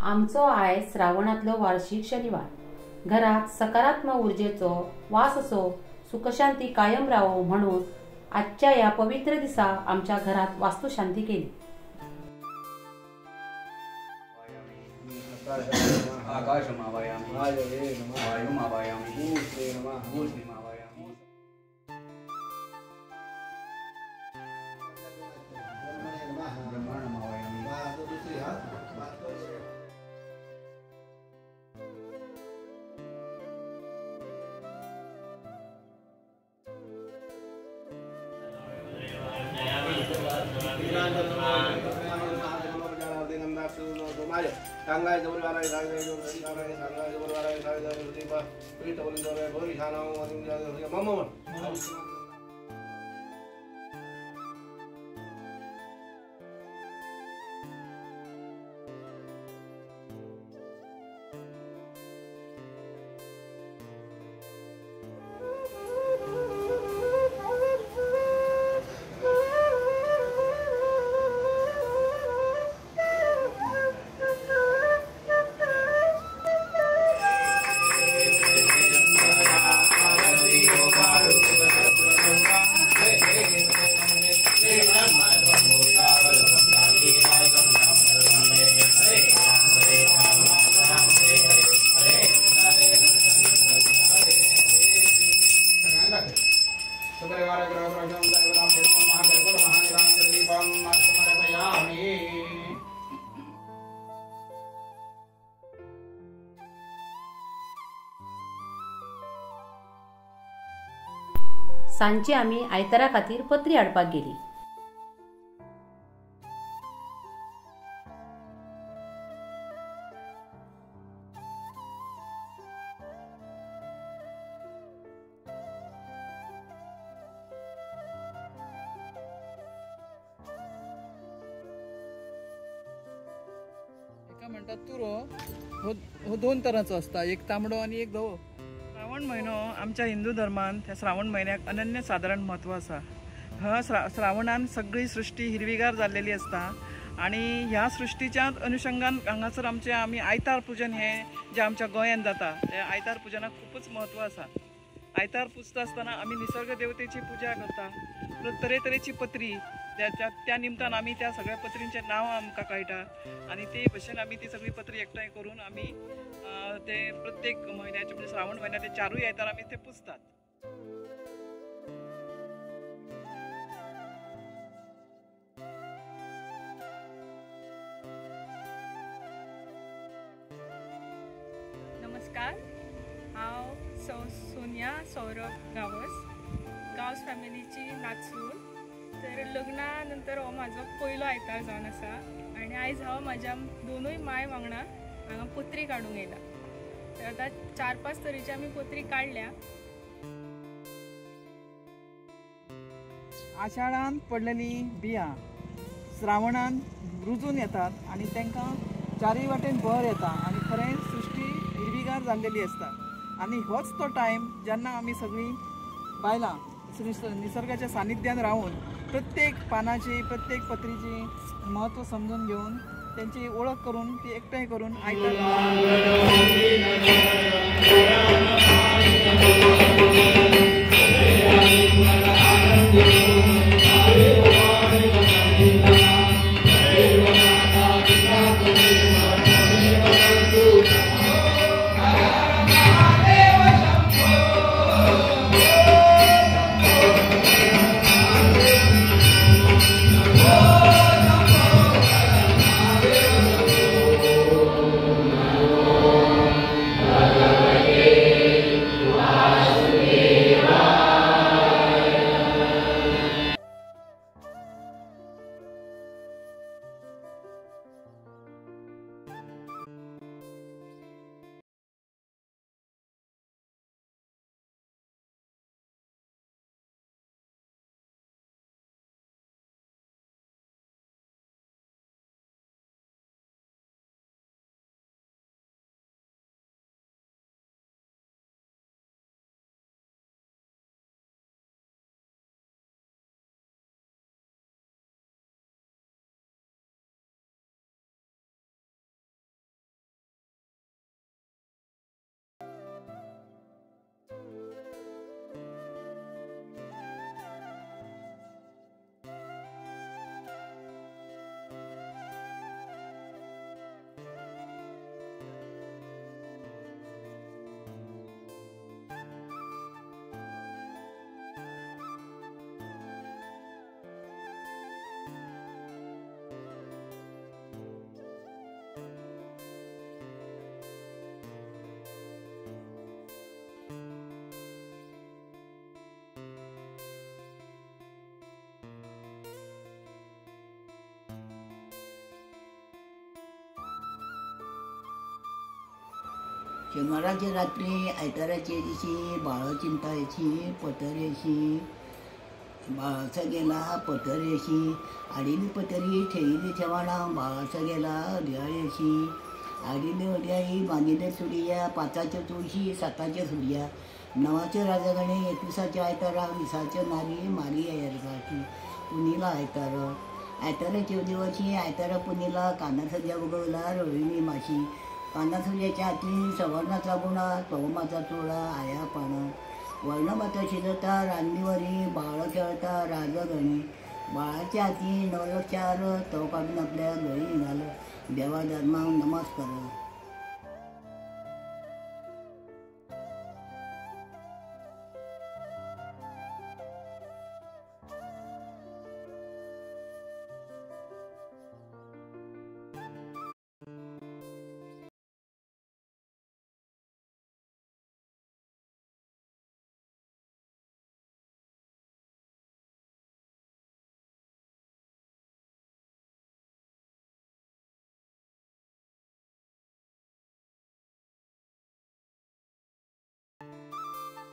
आमचो आयज श्रावणातलो वार्षिक शनिवार। घरात सकारात्मक ऊर्जेचो वास असो, सुखशांती कायम राहो म्हणून आजच्या या पवित्र दिसा आमच्या घरात वास्तुशांती केली। आकाशमावायामि वायवे नमः वायुमावायामि भूते नमः भूष्णिमावायामि ब्रह्मांडमावायामि दूसरी हाथ सांगाय जबर वाराय सांगाय जबर सांगाय सांगाय जबर वाराय सांगाय जबर दीपा प्रीत बोलून जबर बोली खाना आणि मम्मा सांची आम्ही आयतारा खातीर पत्री हाडपाक गेली। एका म्हणतात तुरो हो दोन तरांचो असता, एक तांबडो आणि एक धवो। श्रावण म्हयनो आमच्या हिंदू धर्मान त्या श्रावण म्हयन्याक अनन्य साधारण महत्व आसा। ह्या श्रावणान सगळी सृष्टी हिरवीगार जाल्लेली असता आणि ह्या सृष्टीच्या अनुषंगान हांगासर आमी आयतार पूजन हे जे आमच्या गोंयांत जाता त्या आयतार पुजनाक खूपच महत्व आसा। आयतार पुजता आसतना आमी निसर्ग देवतेची पूजा करता, तरेतरेची पत्री त्या निमतान आमी त्या सगळ्या पत्रींचे नांव आमकां कळटा आणि ते भशेन आमी ती सगळी पत्री एकठांय करून आमी ते प्रत्येक म्हयन्याचे म्हणजे श्रावण महिन्याचे 4 आयतार आमी ते पुजतात। नमस्कार, हांव सोनिया सौरभ गावस, गावस फॅमिलीची नाचून। तर लग्ना नंतर हो म्हाजो पयलो आयतार जावन आसा आणि आयज हांव म्हाज्या दोनूय माय वांगडा हांगा पत्री काडूंक येयला। तर आतां 4-5 तरेची आमी पत्री काडल्या। आषाढान पडलेली बियां श्रावणान रुजून येतात आणि तांकां चारय वाटेन भर येता आणि खरें सृष्टी हिरवीगार जाल्लेली असता। आणि होच तो टायम जेन्ना आमी सगळीं बायलां निसर्गाच्या सानिध्यान रावून प्रत्येक पानाची प्रत्येक पत्रीची महत्व समजून घेऊन त्यांची ओळख करून ती एकठांय करून आयतार Vasu शेनवाराचे रात्री आयताराचे दिशी बाळ चिंतायची पतरेशी बाळाचा गेला पतरेशी आडीली पतरी ठेयली ठेवाणा बाळाचा गेला अड्याळेशी आडीले अड्याळी मागिले चुडिया 5च्या तुळशी 7च्या सुडिया 9चे राजगणे 21च्या आयतारा 20च्या नारी मारी एरगाठी पुनीला आयतारा चौदिवशी आयतारा पुनीला कानासज्या उगवला रोहिणी माशी कानासुल्याच्या हाती सवर्णाचा गुणा तोमाचा चोळा आया पाणं वर्णमाता शिजता रांदीवरी बाळ खेळता राजगणी बाळाच्या हाती 9 लक्षार तो काढून आपल्या गळी निघालं देवा धर्मा नमस्कार.